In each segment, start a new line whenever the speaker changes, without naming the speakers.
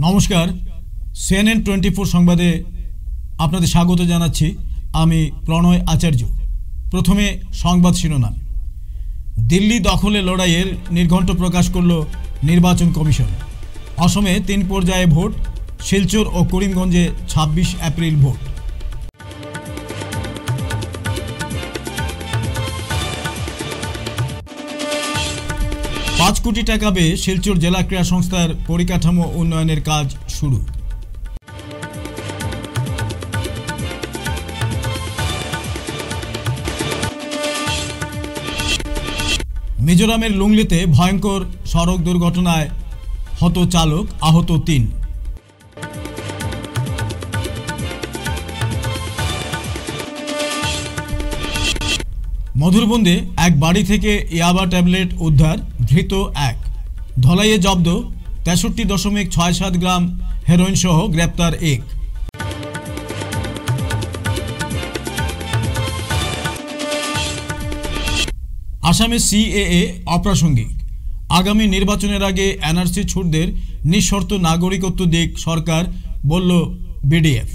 নমস্কার, CNN 24 সংবাদে আপনাদের স্বাগত জানাচ্ছি। আমি প্রণয় আচার্য। প্রথমে সংবাদ শিরোনাম। দিল্লি দখলে লড়াইয়ের নির্ঘণ্ট প্রকাশ করল নির্বাচন কমিশন। অসমে 3 পর্যায়ে ভোট, শিলচর ও করিমগঞ্জে 26 এপ্রিল ভোট। $5 কোটি টাকা ব্যয়ে শিলচর জেলা ক্রীড়া সংস্থার পরিকাঠামো উন্নয়নের কাজ শুরু। মিজোরামের লুংলিতে ভয়ঙ্কর সড়ক দুর্ঘটনায় হত চালক, আহত 3। মধুরবন্দে এক বাড়ি থেকে ইয়াবা ট্যাবলেট উদ্ধার, ধৃত 1। ধলাইয়ে জব্দ 63.67 গ্রাম হেরোইন সহ গ্রেপ্তার 1। আসামে CAA অপ্রাসঙ্গিক। আগামী নির্বাচনের আগে NRC ছুটদের নিঃশর্ত নাগরিকত্ব দিক সরকার, বলল BDF।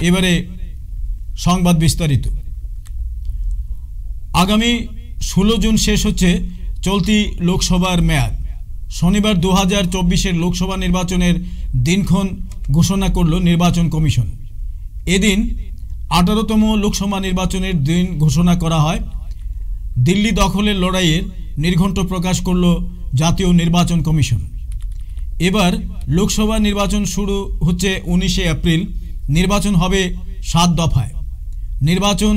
এবারে সংবাদ বিস্তারিত। আগামী 16 জুন শেষ হচ্ছে চলতি লোকসভার মেয়াদ। শনিবার 2024-এর লোকসভা নির্বাচনের দিনক্ষণ ঘোষণা করল নির্বাচন কমিশন। এদিন 18তম লোকসভা নির্বাচনের দিন ঘোষণা করা হয়। দিল্লি দখলের লড়াইয়ের নির্ঘণ্ট প্রকাশ করল জাতীয় নির্বাচন কমিশন। এবার লোকসভা নির্বাচন শুরু হচ্ছে 19 এপ্রিল। নির্বাচন হবে 7 দফায়। নির্বাচন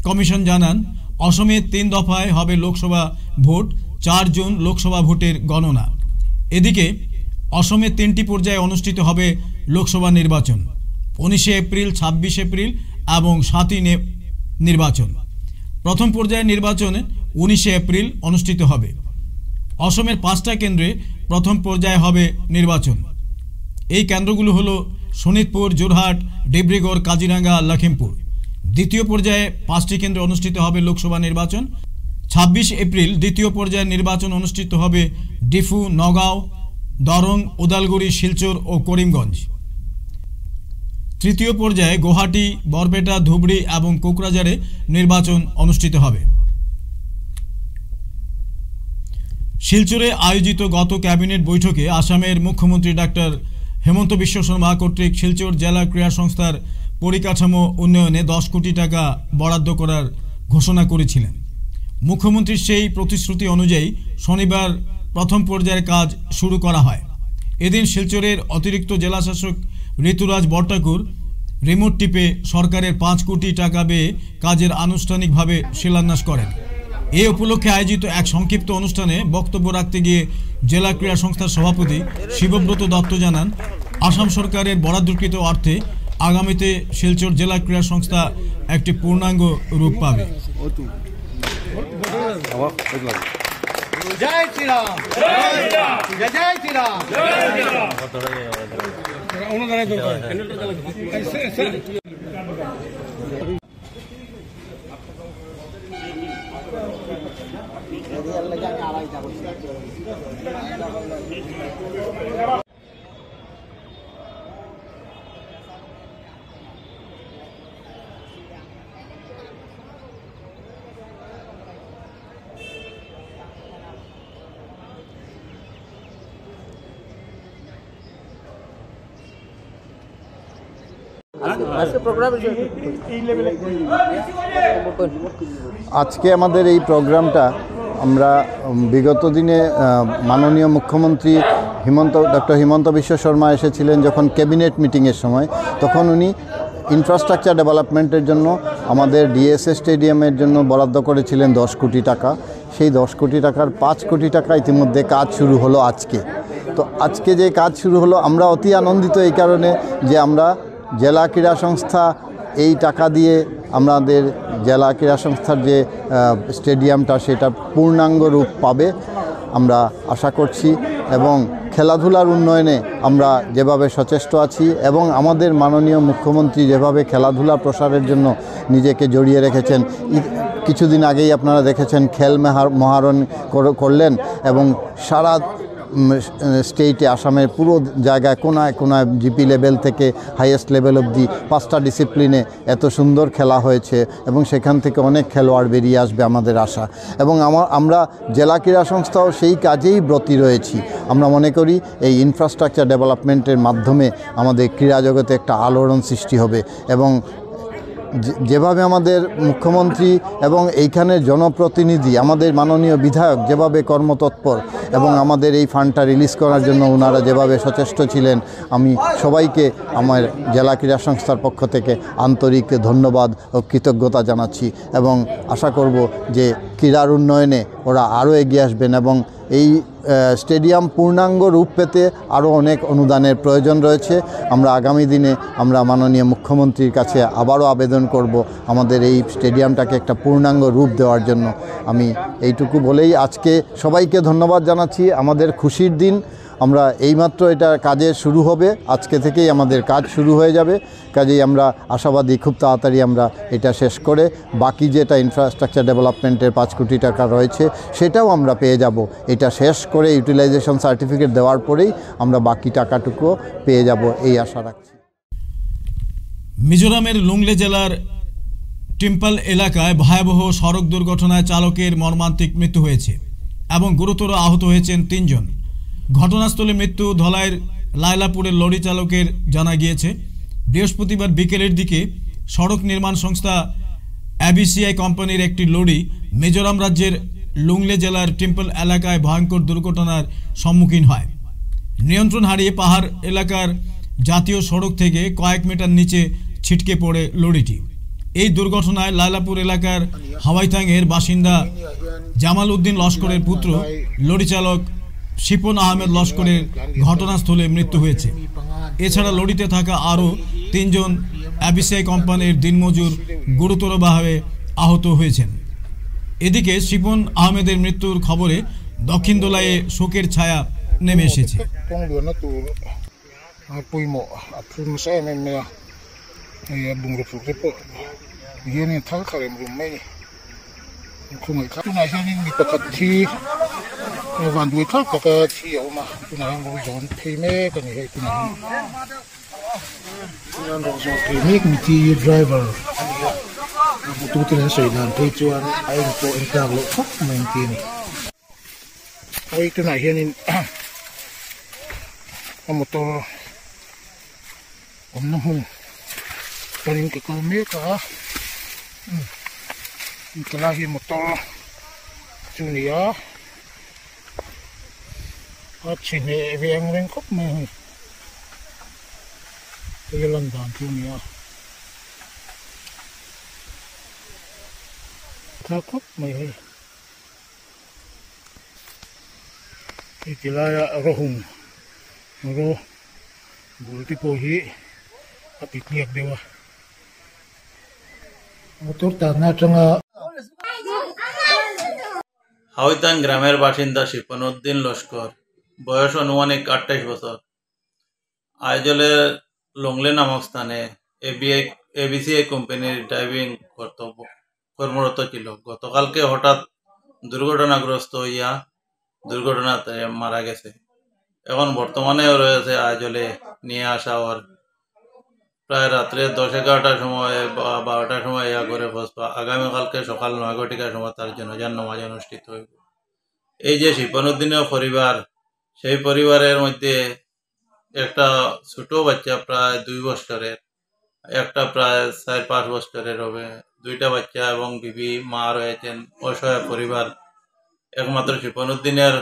কমিশন জানান, অসমে 3 দফায় হবে লোকসভা ভোট। 4 জুন লোকসভা ভোটের গণনা। এদিকে অসমে 3টি পর্যায়ে অনুষ্ঠিত হবে লোকসভা নির্বাচন। 19 এপ্রিল, 26 এপ্রিল এবং 7ই নির্বাচন। প্রথম পর্যায়ের নির্বাচন 19 এপ্রিল অনুষ্ঠিত হবে। অসমের 5টা কেন্দ্রে প্রথম পর্যায়ে হবে নির্বাচন। এই কেন্দ্রগুলো হলো শোনিতপুর, যোরহাট, ডিব্রুগড়, কাজিরাঙ্গা, লখিমপুর। দ্বিতীয় পর্যায়ে 5টি কেন্দ্রে অনুষ্ঠিত হবে লোকসভা নির্বাচন। 26 এপ্রিল দ্বিতীয় পর্যায়ের নির্বাচন অনুষ্ঠিত হবে ডিফু, নগাঁও, দরং, উদালগুড়ি, শিলচর ও করিমগঞ্জ। তৃতীয় পর্যায়ে গুয়াহাটি, বরপেটা, ধুবড়ী এবং কোকরাঝারে নির্বাচন অনুষ্ঠিত হবে। শিলচরে আয়োজিত গত ক্যাবিনেট বৈঠকে আসামের মুখ্যমন্ত্রী ডাক্তার হেমন্ত বিশ্ব শর্মা কর্তৃক শিলচর জেলা ক্রীড়া সংস্থার পরিকাঠামো উন্নয়নে 10 কোটি টাকা বরাদ্দ করার ঘোষণা করেছিলেন। মুখ্যমন্ত্রীর সেই প্রতিশ্রুতি অনুযায়ী শনিবার প্রথম পর্যায়ের কাজ শুরু করা হয়। এদিন শিলচরের অতিরিক্ত জেলাশাসক ঋতুরাজ বরঠাকুর রিমোট টিপে সরকারের 5 কোটি টাকা ব্যয়ে কাজের আনুষ্ঠানিকভাবে শিলান্যাস করেন। এই উপলক্ষে আয়োজিত এক সংক্ষিপ্ত অনুষ্ঠানে বক্তব্য রাখতে গিয়ে জেলা ক্রীড়া সংস্থার সভাপতি শিবব্রত দত্ত জানান, আসাম সরকারের বরাদ্দকৃত অর্থে আগামীতে শিলচর জেলা ক্রীড়া সংস্থা একটি পূর্ণাঙ্গ রূপ পাবে। জয় শ্রীরাম, জয় শ্রীরাম, জয় শ্রীরাম, জয় শ্রীরাম।
আজকে আমাদের এই প্রোগ্রামটা আমরা বিগত দিনে মাননীয় মুখ্যমন্ত্রী ডক্টর হিমন্ত বিশ্ব শর্মা এসেছিলেন যখন ক্যাবিনেট মিটিংয়ের সময়, তখন উনি ইনফ্রাস্ট্রাকচার ডেভেলপমেন্টের জন্য আমাদের ডিএসএ স্টেডিয়ামের জন্য বরাদ্দ করেছিলেন 10 কোটি টাকা। সেই 10 কোটি টাকার 5 কোটি টাকা ইতিমধ্যে কাজ শুরু হলো আজকে। তো আজকে যে কাজ শুরু হলো, আমরা অতি আনন্দিত এই কারণে যে আমরা জেলা ক্রীড়া সংস্থা এই টাকা দিয়ে আমাদের জেলা ক্রীড়া সংস্থার যে স্টেডিয়ামটা সেটা পূর্ণাঙ্গ রূপ পাবে আমরা আশা করছি। এবং খেলাধুলার উন্নয়নে আমরা যেভাবে সচেষ্ট আছি এবং আমাদের মাননীয় মুখ্যমন্ত্রী যেভাবে খেলাধুলা প্রসারের জন্য নিজেকে জড়িয়ে রেখেছেন, কিছুদিন আগেই আপনারা দেখেছেন খেল মহারণ করলেন এবং সারা স্টেটে আসামের পুরো জায়গায় কোনায় কোনায় জিপি লেভেল থেকে হাইয়েস্ট লেভেল অবধি 5টা ডিসিপ্লিনে এত সুন্দর খেলা হয়েছে এবং সেখান থেকে অনেক খেলোয়াড় বেরিয়ে আসবে আমাদের আশা। এবং আমরা জেলা ক্রীড়া সংস্থাও সেই কাজেই ব্রতী রয়েছি। আমরা মনে করি এই ইনফ্রাস্ট্রাকচার ডেভেলপমেন্টের মাধ্যমে আমাদের ক্রীড়া জগতে একটা আলোড়ন সৃষ্টি হবে এবং যেভাবে আমাদের মুখ্যমন্ত্রী এবং এইখানের জনপ্রতিনিধি আমাদের মাননীয় বিধায়ক যেভাবে কর্মতৎপর এবং আমাদের এই ফান্ডটা রিলিজ করার জন্য ওনারা যেভাবে সচেষ্ট ছিলেন, আমি সবাইকে আমার জেলা ক্রীড়া সংস্থার পক্ষ থেকে আন্তরিক ধন্যবাদ ও কৃতজ্ঞতা জানাচ্ছি এবং আশা করব যে ক্রীড়ার উন্নয়নে ওরা আরও এগিয়ে আসবেন এবং এই স্টেডিয়াম পূর্ণাঙ্গ রূপ পেতে আরও অনেক অনুদানের প্রয়োজন রয়েছে। আমরা আগামী দিনে আমরা মাননীয় মুখ্যমন্ত্রীর কাছে আবারও আবেদন করব আমাদের এই স্টেডিয়ামটাকে একটা পূর্ণাঙ্গ রূপ দেওয়ার জন্য। আমি এইটুকু বলেই আজকে সবাইকে ধন্যবাদ জানাচ্ছি। আমাদের খুশির দিন, আমরা এইমাত্র এটা কাজে শুরু হবে, আজকে থেকেই আমাদের কাজ শুরু হয়ে যাবে। কাজেই আমরা আশাবাদী খুব তাড়াতাড়ি আমরা এটা শেষ করে বাকি যেটা ইনফ্রাস্ট্রাকচার ডেভেলপমেন্টের 5 কোটি টাকা রয়েছে সেটাও আমরা পেয়ে যাব। এটা শেষ করে ইউটিলাইজেশন সার্টিফিকেট দেওয়ার পরেই আমরা বাকি টাকাটুকুও পেয়ে যাব এই আশা রাখছি।
মিজোরামের লুংলে জেলার টিম্পল এলাকায় ভয়াবহ সড়ক দুর্ঘটনায় চালকের মর্মান্তিক মৃত্যু হয়েছে এবং গুরুতর আহত হয়েছেন 3 জন। ঘটনাস্থলে মৃত্যু ধলাইয়ের লায়লাপুরের লরি চালকের জানা গিয়েছে। বৃহস্পতিবার বিকেলের দিকে সড়ক নির্মাণ সংস্থা এবিসিআই কোম্পানির একটি লরি মিজোরাম রাজ্যের লুংলে জেলার টিম্পল এলাকায় ভয়ঙ্কর দুর্ঘটনার সম্মুখীন হয়। নিয়ন্ত্রণ হারিয়ে পাহাড় এলাকার জাতীয় সড়ক থেকে কয়েক মিটার নিচে ছিটকে পড়ে লরিটি। এই দুর্ঘটনায় লায়লাপুর এলাকার হাওয়াইথাংয়ের বাসিন্দা জামাল উদ্দিন লস্করের পুত্র লরি চালক শিপন আহমেদ লস্করের ঘটনাস্থলে মৃত্যু হয়েছে। এছাড়া লরিতে থাকা আরও 3 জন এবিসিআই কোম্পানির দিনমজুর গুরুতরভাবে আহত হয়েছেন। এদিকে শিপন আহমেদের মৃত্যুর খবরে দক্ষিণ দোলাইয়ে শোকের ছায়া নেমে এসেছে।
Van duy thak ka chi au ma tuna hang ro zon thei me ka ni he tuna tuna ro zon thei me mi ti driver tu tin sei nan thei chuan ai ko en tang lo thak men ti ni oi tuna hian in a motor om na hung kanin ke ko me ka kala hi motor chunia Chine evang reng kop me Thailand dan dunia tha kop me itilaya rohum ro bulti po hi apikliak dewa motor ta na changa
Hawaithang গ্রামের বাসিন্দা শিপন উদ্দিন লস্কর, বয়স আনুমানিক 28 বছর, আইজলের লংলে নামক স্থানে ABCI কোম্পানির driving কর্মরত ছিল। গতকালকে হঠাৎ দুর্ঘটনাগ্রস্ত হইয়া দুর্ঘটনাতে মারা গেছে। এখন বর্তমানে রয়েছে আইজলে নিয়ে আসা ওর প্রায় রাত্রে 10-11টার সময় বা 12টার সময় ইয়া করে বসবা। আগামীকালকে সকাল 9 ঘটিকার সময় তার জানাজার নামাজ অনুষ্ঠিত হইব। এই যে শিপন উদ্দিনের পরিবার, সেই পরিবারের মধ্যে একটা ছোট বাচ্চা প্রায় 2 বছরের, একটা প্রায় 4-5 বছরের হবে, 2টা বাচ্চা এবং বিবি মা রয়েছেন। অসহায় পরিবার। একমাত্র শিপন উদ্দিনের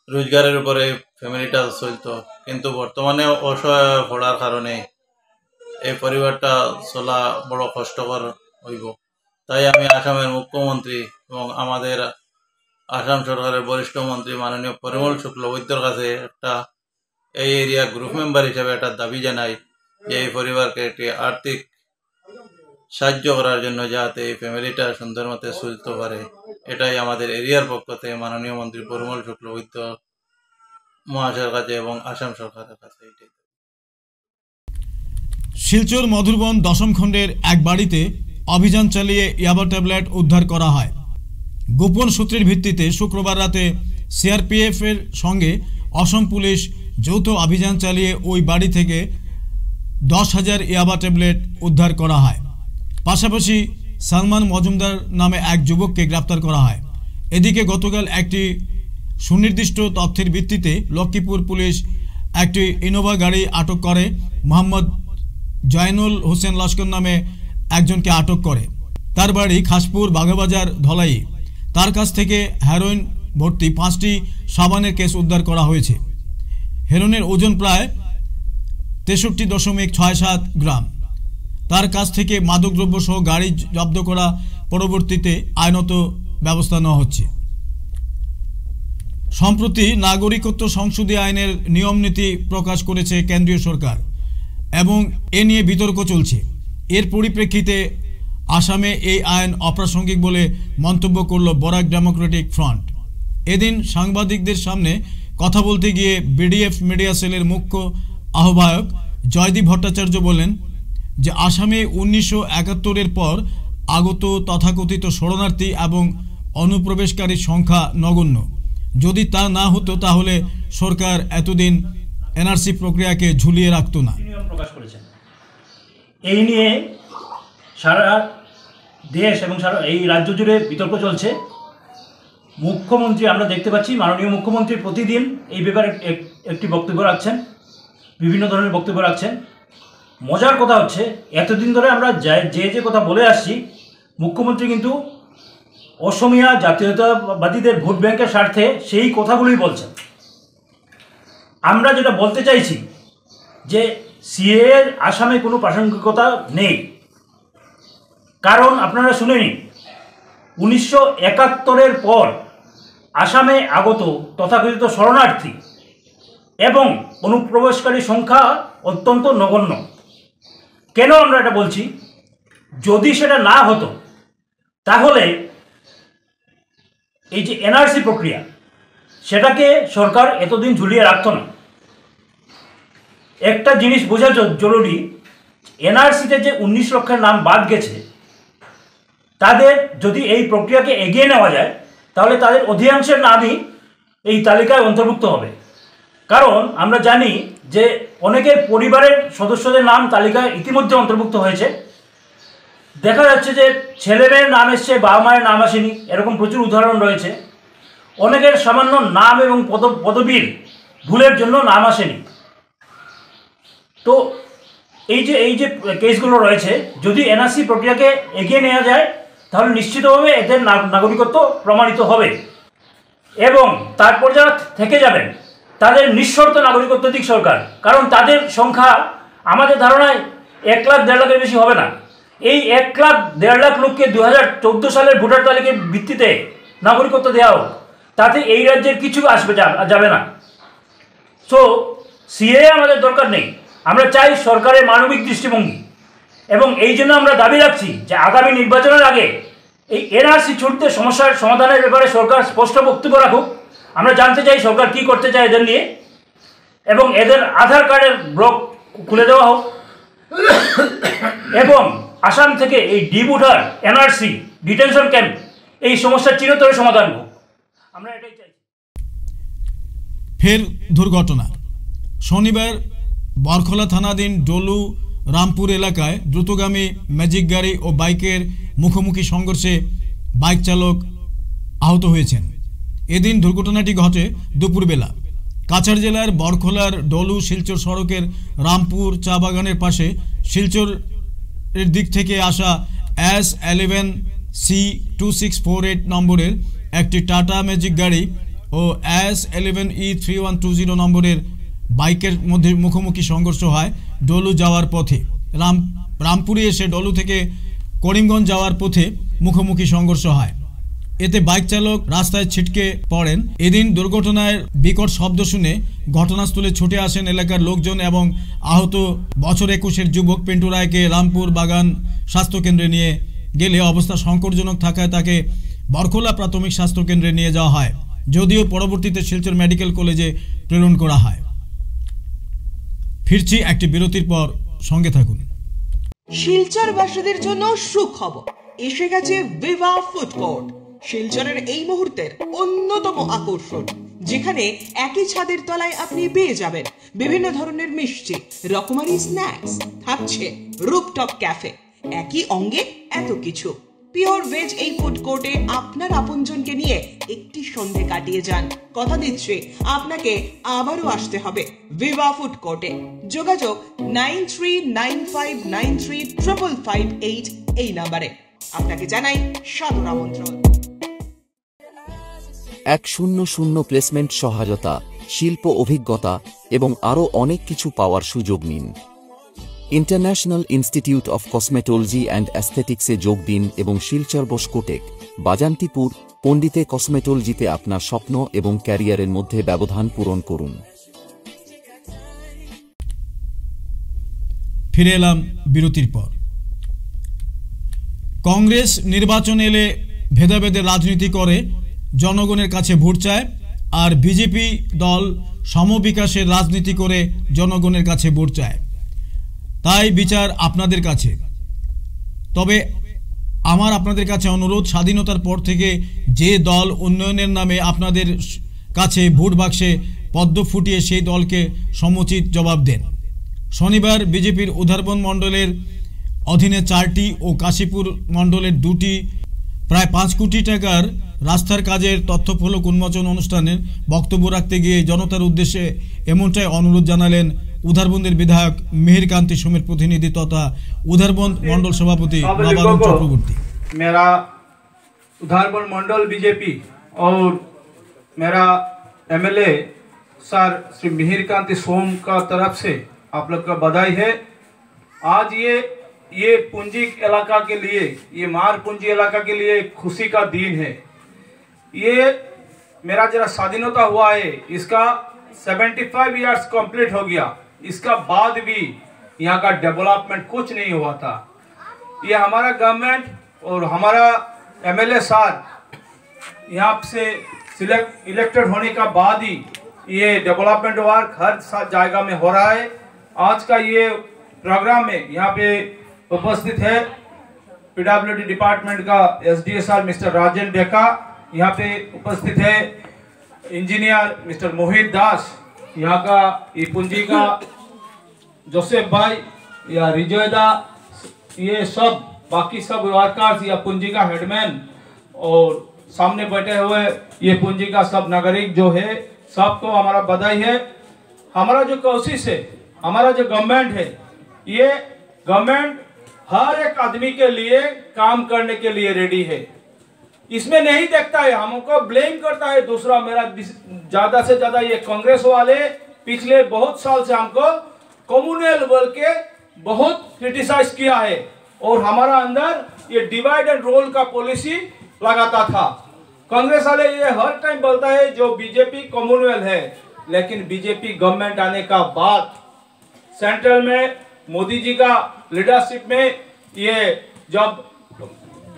রোজগারের উপরে ফ্যামিলিটা চলত, কিন্তু বর্তমানে অসহায় পড়ার কারণে এই পরিবারটা চলা বড় কষ্টকর হইব। তাই আমি আসামের মুখ্যমন্ত্রী এবং আমাদের আসাম সরকারের বরিষ্ঠ মন্ত্রী মাননীয় পরিমল শুক্লবৈদ্যর কাছে একটা এই এরিয়া গ্রুপ মেম্বার হিসেবে একটা দাবি জানাই যে এই পরিবারকে একটি আর্থিক সাহায্য করার জন্য, যাতে এই ফ্যামিলিটা সুন্দর মতে চলতে পারে। এটাই আমাদের এরিয়ার পক্ষ থেকে মাননীয় মন্ত্রী পরিমল শুক্লবৈদ্য মহাশয়ের কাছে এবং আসাম সরকারের কাছে। এটাই
শিলচর মধুরবন দশম খণ্ডের এক বাড়িতে অভিযান চালিয়ে ইয়াবা ট্যাবলেট উদ্ধার করা হয়। গোপন সূত্রের ভিত্তিতে শুক্রবার রাতে সিআরপিএফ এর সঙ্গে অসম পুলিশ যৌথ অভিযান চালিয়ে ওই বাড়ি থেকে 10,000 ইয়াবা ট্যাবলেট উদ্ধার করা হয়। পাশাপাশি সালমান মজুমদার নামে এক যুবককে গ্রেপ্তার করা হয়। এদিকে গতকাল একটি সুনির্দিষ্ট তথ্যের ভিত্তিতে লক্ষ্মীপুর পুলিশ একটি ইনোভা গাড়ি আটক করে মোহাম্মদ জয়নুল হোসেন লস্কর নামে একজনকে আটক করে। তার বাড়ি খাসপুর বাঘাবাজার ধলাই। তার কাছ থেকে হেরোইন ভর্তি 5টি সাবানের কেস উদ্ধার করা হয়েছে। হেরোইনের ওজন প্রায় 63.67 গ্রাম। তার কাছ থেকে মাদকদ্রব্য সহ গাড়ি জব্দ করা পরবর্তীতে আইনত ব্যবস্থা নেওয়া হচ্ছে। সম্প্রতি নাগরিকত্ব সংশোধনী আইনের নিয়ম নীতি প্রকাশ করেছে কেন্দ্রীয় সরকার এবং এ নিয়ে বিতর্ক চলছে। এর পরিপ্রেক্ষিতে আসামে এই আইন অপ্রাসঙ্গিক বলে মন্তব্য করল বরাক ডেমোক্রেটিক ফ্রন্ট। এদিন সাংবাদিকদের সামনে কথা বলতে গিয়ে বিডিএফ মিডিয়া সেলের মুখ্য আহ্বায়ক জয়দীপ ভট্টাচার্য বলেন যে আসামে 1971-এর পর আগত তথাকথিত শরণার্থী এবং অনুপ্রবেশকারীর সংখ্যা নগণ্য। যদি তা না হতো তাহলে সরকার এতদিন এনআরসি প্রক্রিয়াকে ঝুলিয়ে রাখত না।
প্রকাশ করেছেন এই নিয়ে সারা দেশ এবং সারা এই রাজ্য জুড়ে বিতর্ক চলছে। মুখ্যমন্ত্রী আমরা দেখতে পাচ্ছি, মাননীয় মুখ্যমন্ত্রী প্রতিদিন এই ব্যাপারে একটি বক্তব্য রাখছেন, বিভিন্ন ধরনের বক্তব্য রাখছেন। মজার কথা হচ্ছে এতদিন ধরে আমরা যে কথা বলে আসছি, মুখ্যমন্ত্রী কিন্তু অসমিয়া জাতীয়তাবাদীদের ভোট ব্যাংকের স্বার্থে সেই কথাগুলোই বলছেন। আমরা যেটা বলতে চাইছি যে সিএর আসামে কোনো প্রাসঙ্গিকতা নেই, কারণ আপনারা শুনে নিন 1971-এর পর আসামে আগত তথাকথিত শরণার্থী এবং অনুপ্রবেশকারী সংখ্যা অত্যন্ত নগণ্য। কেন আমরা এটা বলছি? যদি সেটা না হতো তাহলে এই যে এনআরসি প্রক্রিয়া সেটাকে সরকার এতদিন ঝুলিয়ে রাখত না। একটা জিনিস বোঝা জরুরি, এনআরসিতে যে 19 লক্ষের নাম বাদ গেছে তাদের যদি এই প্রক্রিয়াকে এগিয়ে নেওয়া যায় তাহলে তাদের অধিকাংশের নামই এই তালিকায় অন্তর্ভুক্ত হবে। কারণ আমরা জানি যে অনেকের পরিবারের সদস্যদের নাম তালিকায় ইতিমধ্যে অন্তর্ভুক্ত হয়েছে। দেখা যাচ্ছে যে ছেলেমেয়ের নাম এসছে, বাবা মায়ের নাম আসেনি, এরকম প্রচুর উদাহরণ রয়েছে। অনেকের সামান্য নাম এবং পদবীর ভুলের জন্য নাম আসেনি। তো এই যে কেসগুলো রয়েছে, যদি এনআরসি প্রক্রিয়াকে এগিয়ে নেওয়া যায় তাহলে নিশ্চিতভাবে এদের নাগরিকত্ব প্রমাণিত হবে এবং তারপর যারা থেকে যাবেন তাদের নিঃশর্ত নাগরিকত্ব দিক সরকার। কারণ তাদের সংখ্যা আমাদের ধারণায় 1 লাখ 1.5 লাখের বেশি হবে না। এই 1 লাখ 1.5 লাখ লোককে 2014 সালের ভোটার তালিকার ভিত্তিতে নাগরিকত্ব দেওয়া হোক, তাতে এই রাজ্যের কিছু যাবে না। সো সিএ আমাদের দরকার নেই, আমরা চাই সরকারের মানবিক দৃষ্টিভঙ্গি। এবং এই জন্য আমরা দাবি রাখছি যে আগামী নির্বাচনের আগে এই এনআরসি ছুটতে সমস্যার সমাধানের ব্যাপারে সরকার স্পষ্ট বক্তব্য রাখুক। আমরা জানতে চাই সরকার কি করতে চায় এদের নিয়ে, এবং এদের আধার কার্ডের ব্লক খুলে দেওয়া হোক এবং আসাম থেকে এই ডিভোটার এনআরসি ডিটেনশন ক্যাম্প এই সমস্যার চিরতরে সমাধান হোক। আমরা এটাই চাই।
ফের দুর্ঘটনা। শনিবার বরখলা থানাধীন ডলু রামপুর এলাকায় দ্রুতগামী ম্যাজিক গাড়ি ও বাইকের মুখোমুখি সংঘর্ষে বাইক চালক আহত হয়েছেন। এদিন দুর্ঘটনাটি ঘটে দুপুরবেলা। কাছাড় জেলার বরখলার ডলু শিলচর সড়কের রামপুর চা বাগানের পাশে শিলচরের দিক থেকে আসা S11C2648 নম্বরের একটি টাটা ম্যাজিক গাড়ি ও S11E3120 নম্বরের বাইকের মধ্যে মুখোমুখি সংঘর্ষ হয় ডলু যাওয়ার পথে। রামপুরে এসে ডলু থেকে করিমগঞ্জ যাওয়ার পথে মুখোমুখি সংঘর্ষ হয়। এতে বাইক চালক রাস্তায় ছিটকে পড়েন। এদিন দুর্ঘটনার বিকট শব্দ শুনে ঘটনাস্থলে ছুটে আসেন এলাকার লোকজন এবং আহত বছর 21-এর যুবক পিন্টু রায়কে রামপুর বাগান স্বাস্থ্যকেন্দ্রে নিয়ে গেলে অবস্থা সংকটজনক থাকায় তাকে বরখলা প্রাথমিক স্বাস্থ্যকেন্দ্রে নিয়ে যাওয়া হয়, যদিও পরবর্তীতে শিলচর মেডিকেল কলেজে প্রেরণ করা হয়। ফিরছি একটি বিরতির পর, সঙ্গে থাকুন।
শিলচরবাসীদের জন্য সুখবর, এসে গেছে ভিভা ফুড কোর্ট, শিলচরের এই মুহূর্তের অন্যতম আকর্ষণ, যেখানে একই ছাদের তলায় আপনি পেয়ে যাবেন বিভিন্ন ধরনের মিষ্টি, রকমারি স্ন্যাক্স, থাকছে রুপটপ ক্যাফে, একই অঙ্গে এত কিছু। পিওর ভেজ এই ফুড কোর্টে আপনার আপনজনকে নিয়ে একটি সন্ধে কাটিয়ে যান। কথা দিচ্ছি আপনাকে আবারও আসতে হবে ভিভা ফুড কোর্টে। যোগাযোগ 9395935558 এই নাম্বারে। আপনাকে জানাই সাদর আমন্ত্রণ।
100 প্লেসমেন্ট সহায়তা, শিল্প অভিজ্ঞতা এবং আরও অনেক কিছু পাওয়ার সুযোগ নিন। International institute of cosmetology and অ্যাস্থেটিক্সে যোগ দিন এবং শিলচর বসকোটেক, বাজান্তিপুর, পণ্ডিতে কসমেটোলজিতে আপনার স্বপ্ন এবং ক্যারিয়ারের মধ্যে ব্যবধান পূরণ করুন।
ফিরে এলাম বিরতির পর। কংগ্রেস নির্বাচন এলে ভেদাভেদের রাজনীতি করে জনগণের কাছে ভোট চায়, আর বিজেপি দল সমবিকাশের রাজনীতি করে জনগণের কাছে ভোট চায়। তাই বিচার আপনাদের কাছে। তবে আমার আপনাদের কাছে অনুরোধ, স্বাধীনতার পর থেকে যে দল উন্নয়নের নামে আপনাদের কাছে ভোট বাক্সে পদ্ম ফুটিয়ে, সেই দলকে সমুচিত জবাব দেন। শনিবার বিজেপির উধারবন মণ্ডলের অধীনে 4টি ও কাশীপুর মণ্ডলের 2টি প্রায় 5 কোটি টাকার রাস্তার কাজের তথ্যফলক উন্মোচন অনুষ্ঠানে বক্তব্য রাখতে গিয়ে জনতার উদ্দেশ্যে এমনটাই অনুরোধ জানালেন উধারবন্দের বিধায়ক মিহিরকান্তি সোমের প্রতিনিধি তথা উধারবন্দ मंडल सभापति नवारुण चक्रवर्ती।
मेरा उधारबंद मंडल बीजेपी और मेरा एमएलए सर श्री मिहिरकांति सोम का तरफ से आप लोग का बधाई है। आज ये पूंजी इलाका के लिए, ये मार पूंजी इलाका के लिए खुशी का दिन है। ये मेरा जरा स्वाधीनता हुआ है, इसका 75 इयर्स कंप्लीट हो गया, इसका बाद भी यहाँ का डेवलपमेंट कुछ नहीं हुआ था। ये हमारा गवर्नमेंट और हमारा एमएलए सर यहाँ से इलेक्टेड होने का बाद ही ये डेवलपमेंट वर्क हर जगह में हो रहा है। आज का ये प्रोग्राम में यहाँ पे उपस्थित है पीडब्ल्यूडी डिपार्टमेंट का एसडीएसआर मिस्टर राजेंद्र डेका, यहाँ पे उपस्थित है इंजीनियर मिस्टर मोहित दास, यहाँ का ये पूंजी का जोसेफ भाई या रिजोयदा, ये सब बाकी सब वर्कर्स या पूंजी का हेडमैन और सामने बैठे हुए ये पूंजी का सब नागरिक जो है, सबको हमारा बधाई है। हमारा जो कोशिश है, हमारा जो गवर्नमेंट है, ये गवर्नमेंट हर एक आदमी के लिए काम करने के लिए रेडी है। इसमें नहीं देखता है, हमको ब्लेम करता है दूसरा। मेरा ज्यादा से ज्यादा ये कांग्रेस वाले पिछले बहुत साल से हमको कम्युनल बोल के बहुत क्रिटिसाइज किया है और हमारा अंदर ये डिवाइड एंड रोल का पॉलिसी लगाता था। कांग्रेस वाले ये हर टाइम बोलता है जो बीजेपी कम्युनल है, लेकिन बीजेपी गवर्नमेंट आने का बाद सेंट्रल में मोदी जी का लीडरशिप में ये जब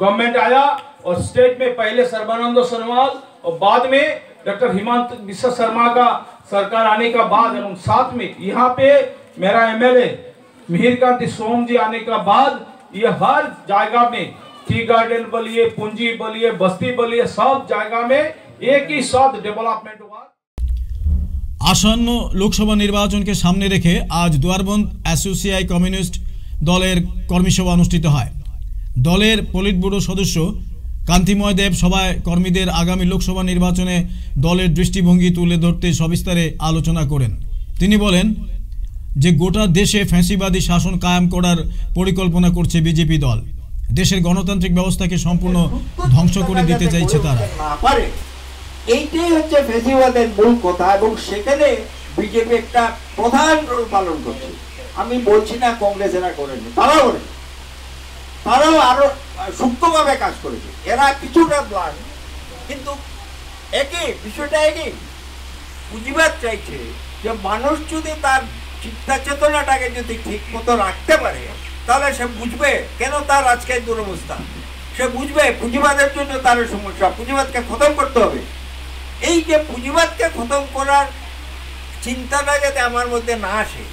गवर्नमेंट आया और स्टेट में पहले सर्बानंद सोनोवाल और बाद में डॉक्टर हिमंत बिस्वा शर्मा का सरकार आने का बाद एवं साथ में यहाँ पे मेरा एमएलए मिहिरकांति सोम जी आने का बाद ये हर जगह में टी गार्डन बोलिए, पूंजी बोलिए, बस्ती बोलिए, सब जगह में एक ही साथ डेवलपमेंट हुआ।
আসন্ন লোকসভা নির্বাচনকে সামনে রেখে আজ দুয়ারবন্দ অ্যাসোসিয়েশন কমিউনিস্ট দলের কর্মী সভা অনুষ্ঠিত হয়। দলের পলিট ব্যুরো সদস্য কান্তিময় দেব সভায় কর্মীদের আগামী লোকসভা নির্বাচনে দলের দৃষ্টিভঙ্গি তুলে ধরতে সবিস্তারে আলোচনা করেন। তিনি বলেন যে গোটা দেশে ফ্যাসিবাদী শাসন কায়েম করার পরিকল্পনা করছে বিজেপি দল। দেশের গণতান্ত্রিক ব্যবস্থাকে সম্পূর্ণ ধ্বংস করে দিতে চাইছে তারা।
এইটাই হচ্ছে ফ্যাসিবাদের মূল কথা এবং সেখানে বিজেপি একটা প্রধান রোল পালন করছে। আমি বলছি না কংগ্রেস এরা করেনি, তারাও করে, তারাও আরো সূক্ষ্মভাবে কাজ করেছে। এরা কিছুটা প্ল্যান, কিন্তু একই বিষয়টা একই পুঁজিবাদ চাইছে যে মানুষ যদি তার চিন্তা চেতনাটাকে যদি ঠিক মতো রাখতে পারে তাহলে সে বুঝবে কেন তার আজকের দুরবস্থা। সে বুঝবে পুঁজিবাদের জন্য তার সমস্যা, পুঁজিবাদকে খতম করতে হবে। এই যে পুঁজিবাদকে খতম করার চিন্তাটা যাতে আমার মধ্যে না আসে,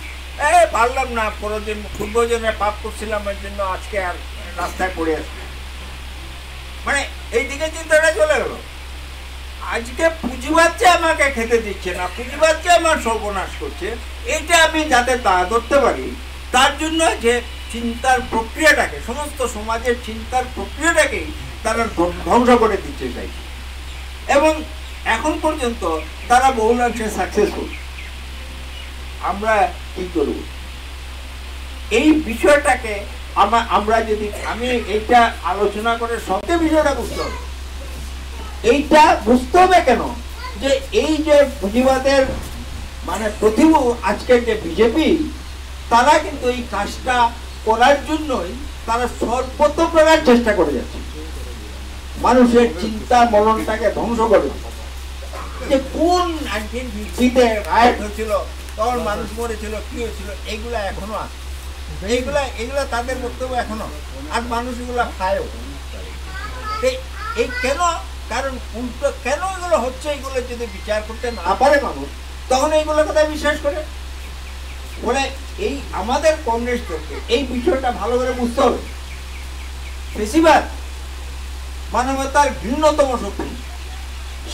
পারলাম না, পূর্বজনে পাপ করছিলাম, এর জন্য আজকে আর রাস্তায় পড়ে আসবে, মানে এই দিকে চিন্তাটা চলে গেল। আজকে পুঁজিবাদকে আমাকে খেতে দিচ্ছে না, পুঁজিবাদকে আমার সর্বনাশ করছে, এইটা আমি যাতে ধরতে পারি, তার জন্য যে চিন্তার প্রক্রিয়াটাকে, সমস্ত সমাজের চিন্তার প্রক্রিয়াটাকেই তারা ধ্বংস করে দিচ্ছে চাইছে, এবং এখন পর্যন্ত তারা বহুলাংশে সাকসেসফুল। আমরা কি করব এই বিষয়টাকে? আমরা যদি এইটা আলোচনা করে সবচেয়ে বিষয়টা বুঝতে হবে। এইটা বুঝতে হবে কেন যে এই যে পুঁজিবাদের মানে প্রতিভু আজকের যে বিজেপি, তারা কিন্তু এই কাজটা করার জন্যই তারা সর্বতোপ্রকার চেষ্টা করে যাচ্ছে, মানুষের চিন্তা মননটাকে ধ্বংস করে। যে কোন 1950-তে রায়ট হয়েছিল, তখন মানুষ মরেছিল, কি হয়েছিল, এইগুলা এখনো আছে, এইগুলা তাদের বক্তব্য এখনো, আর মানুষ এগুলা খায়ও। এই কেন? কারণ উল্টো কেন এগুলো হচ্ছে, এগুলো যদি বিচার করতে না পারে মানুষ, তখন এইগুলো কথা বিশ্বাস করে বলে। এই আমাদের কংগ্রেস দলকে এই বিষয়টা ভালো করে বুঝতে হবে। ফেসিবাদ মানবতার ভিন্নতম শক্তি,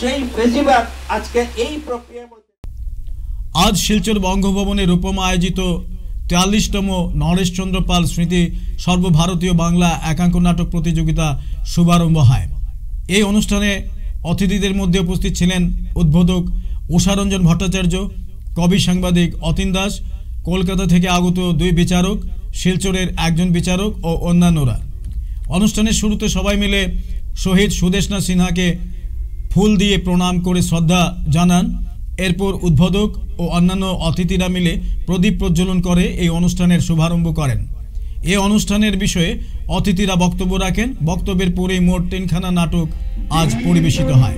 সেই ফেসিবাদ আজকে এই প্রক্রিয়ার মধ্যে।
আজ শিলচর বঙ্গভবনে রূপমা আয়োজিত ৪৩তম নরেশচন্দ্র পাল স্মৃতি সর্বভারতীয় বাংলা একাঙ্ক নাটক প্রতিযোগিতা শুভারম্ভ হয়। এই অনুষ্ঠানে অতিথিদের মধ্যে উপস্থিত ছিলেন উদ্বোধক উষারঞ্জন ভট্টাচার্য, কবি সাংবাদিক অতীন দাস, কলকাতা থেকে আগত 2 বিচারক, শিলচরের একজন বিচারক ও অন্যান্যরা। অনুষ্ঠানের শুরুতে সবাই মিলে শহীদ সুদেশনা সিনহাকে ফুল দিয়ে প্রণাম করে শ্রদ্ধা জানান। এরপর উদ্বোধক ও অন্যান্য অতিথিরা মিলে প্রদীপ প্রজ্বলন করে এই অনুষ্ঠানের শুভারম্ভ করেন। এই অনুষ্ঠানের বিষয়ে অতিথিরা বক্তব্য রাখেন। বক্তব্যের পরে মোট 3খানা নাটক আজ পরিবেশিত হয়।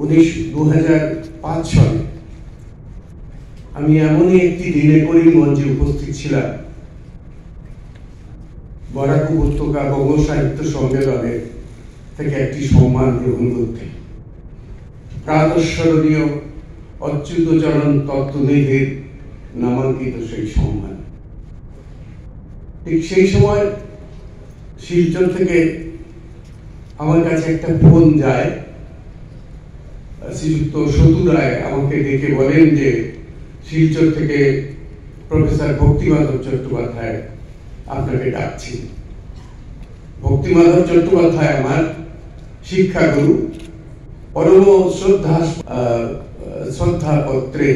উনিশ 2005 সালে আমি এমনই একটি দিনে করিমগঞ্জে উপস্থিত ছিলাম, বরাক উপত্যকা বঙ্গ সাহিত্য সম্মেলনের থেকে একটি সম্মান গ্রহণ করতে। প্রাতঃস্মরণীয় অচ্যুতচরণ তত্ত্বনিধির নামাঙ্কিত সেই সম্মান। ঠিক সেই সময় শিলচর থেকে আমার কাছে একটা ফোন যায়। শ্রীযুক্ত সতু রায় আমাকে ডেকে বলেন যে শিলচর থেকে প্রফেসর ভক্তিমাধব চট্টোপাধ্যায় আপনাকে ডাকছি। ভক্তিমাধব চট্টোপাধ্যায় আমার শিক্ষাগুরু, পরম শ্রদ্ধাপত্রে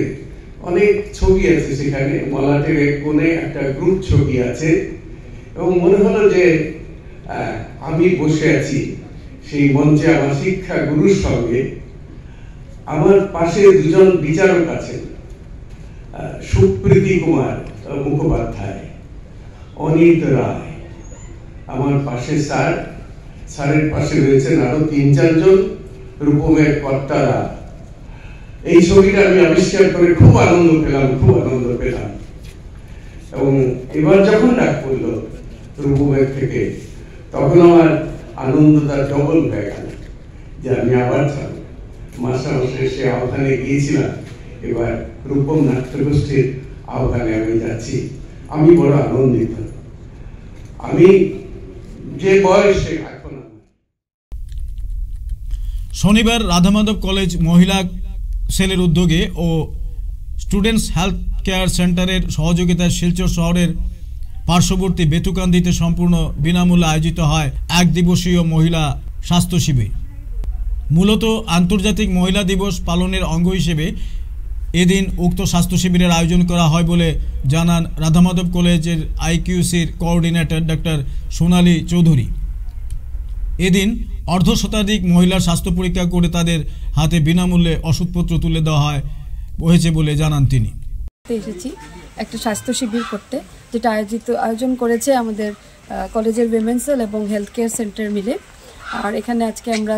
অনেক ছবি আছে, সেখানে মলাটের এক কোণে একটা গ্রুপ ছবি আছে, এবং মনে হলো যে আমি বসে আছি সেই মঞ্চে আমার শিক্ষাগুরুর সঙ্গে। আমার পাশে 2জন বিচারক আছেন, সুপ্রীতি কুমার মুখোপাধ্যায়, অনিত রায়, আমার পাশে স্যারের পাশে রয়েছেন আরো 3-4 জন রূপমের কর্তারা। এই ছবিটা আমি আবিষ্কার করে খুব আনন্দ পেলাম। এবং এবার যখন ডাক পড়ল রূপমের থেকে, তখন আমার আনন্দটা ডবল হয়ে গেল যে আমি আবার মাস্টারমশাই সে আহ্বানে গিয়েছিলাম, এবার রূপম নাট্যগোষ্ঠীর আহ্বানে আমি যাচ্ছি। আমি বড় আনন্দিত। আমি যে বয়সে এখন।
শনিবার রাধামাধব কলেজ মহিলা সেলের উদ্যোগে ও স্টুডেন্টস হেলথ কেয়ার সেন্টারের সহযোগিতায় শিলচর শহরের পার্শ্ববর্তী বেতুকান্দিতে সম্পূর্ণ বিনামূল্যে আয়োজিত হয় 1 দিবসীয় মহিলা স্বাস্থ্য শিবির। মূলত আন্তর্জাতিক মহিলা দিবস পালনের অঙ্গ হিসেবে এদিন উক্ত স্বাস্থ্য শিবিরের আয়োজন করা হয় বলে জানান রাধামাধব কলেজের আইকিউসির কোঅর্ডিনেটর ডক্টর সোনালী চৌধুরী। এদিন অর্ধশতাধিক মহিলার স্বাস্থ্য পরীক্ষা করে তাদের হাতে বিনামূল্যে ওষুধপত্র তুলে দেওয়া হয়েছে বলে জানান তিনি।
এসেছি একটা স্বাস্থ্য শিবির করতে, যেটা আয়োজন করেছে আমাদের কলেজের উইমেন্স সেল এবং হেলথ কেয়ার সেন্টার মিলে। আর এখানে আজকে আমরা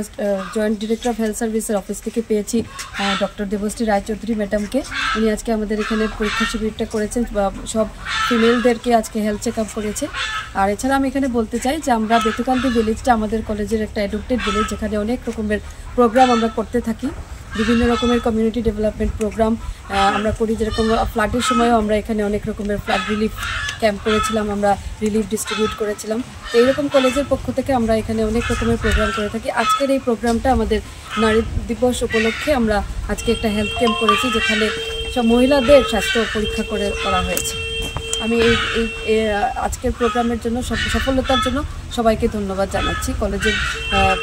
জয়েন্ট ডিরেক্টর অফ হেলথ সার্ভিসের অফিস থেকে পেয়েছি ডক্টর দেবশ্রী রায়চৌধুরী ম্যাডামকে। উনি আজকে আমাদের এখানে পরীক্ষা শিবিরটা করেছেন, সব ফিমেলদেরকে আজকে হেলথ চেক আপ করেছে। আর এছাড়া আমি এখানে বলতে চাই যে আমরা বেতুকান্দি ভিলেজটা আমাদের কলেজের একটা অ্যাডপ্টেড ভিলেজ, যেখানে অনেক রকমের প্রোগ্রাম আমরা করতে থাকি, বিভিন্ন রকমের কমিউনিটি ডেভেলপমেন্ট প্রোগ্রাম আমরা করি। যেরকম ফ্লাডের সময়ও আমরা এখানে অনেক রকমের ফ্লাড রিলিফ ক্যাম্প করেছিলাম, আমরা রিলিফ ডিস্ট্রিবিউট করেছিলাম। তো এইরকম কলেজের পক্ষ থেকে আমরা এখানে অনেক রকমের প্রোগ্রাম করে থাকি। আজকের এই প্রোগ্রামটা আমাদের নারী দিবস উপলক্ষে আমরা আজকে একটা হেলথ ক্যাম্প করেছি, যেখানে সব মহিলাদের স্বাস্থ্য পরীক্ষা করা হয়েছে। আমি এই আজকের প্রোগ্রামের জন্য সফলতার জন্য সবাইকে ধন্যবাদ জানাচ্ছি, কলেজের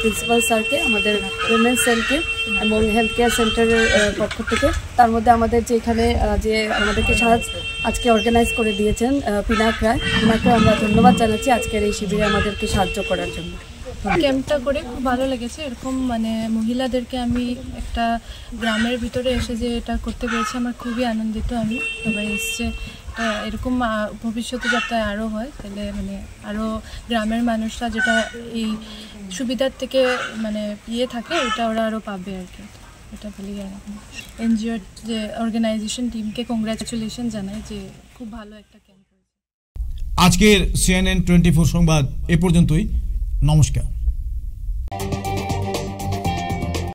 প্রিন্সিপাল স্যারকে, আমাদের উইমেন্স সেলকে এবং হেলথ কেয়ার সেন্টারের পক্ষ থেকে। তার মধ্যে আমাদের যে এখানে যে আমাদেরকে আজকে অর্গানাইজ করে দিয়েছেন পিনাক রায়, ওনাকে আমরা ধন্যবাদ জানাচ্ছি আজকের এই শিবিরে আমাদেরকে সাহায্য করার জন্য।
ক্যাম্পটা করে খুব ভালো লেগেছে। এরকম মহিলাদেরকে আমি একটা গ্রামের ভিতরে এসে যে এটা করতে পেরেছি, আমার খুবই আনন্দিত। আমি সবাই এসছে, এরকম ভবিষ্যতে যাতে আরও হয়, তাহলে আরও গ্রামের মানুষরা যেটা এই সুবিধার থেকে থাকে, এটা ওরা আরও পাবে আর কি। এটা বলি এনজিওর যে অর্গানাইজেশন টিমকে কংগ্রাচুলেশন জানাই যে খুব ভালো একটা ক্যাম্প।
আজকের CNN 24 সংবাদ এ পর্যন্তই। নমস্কার।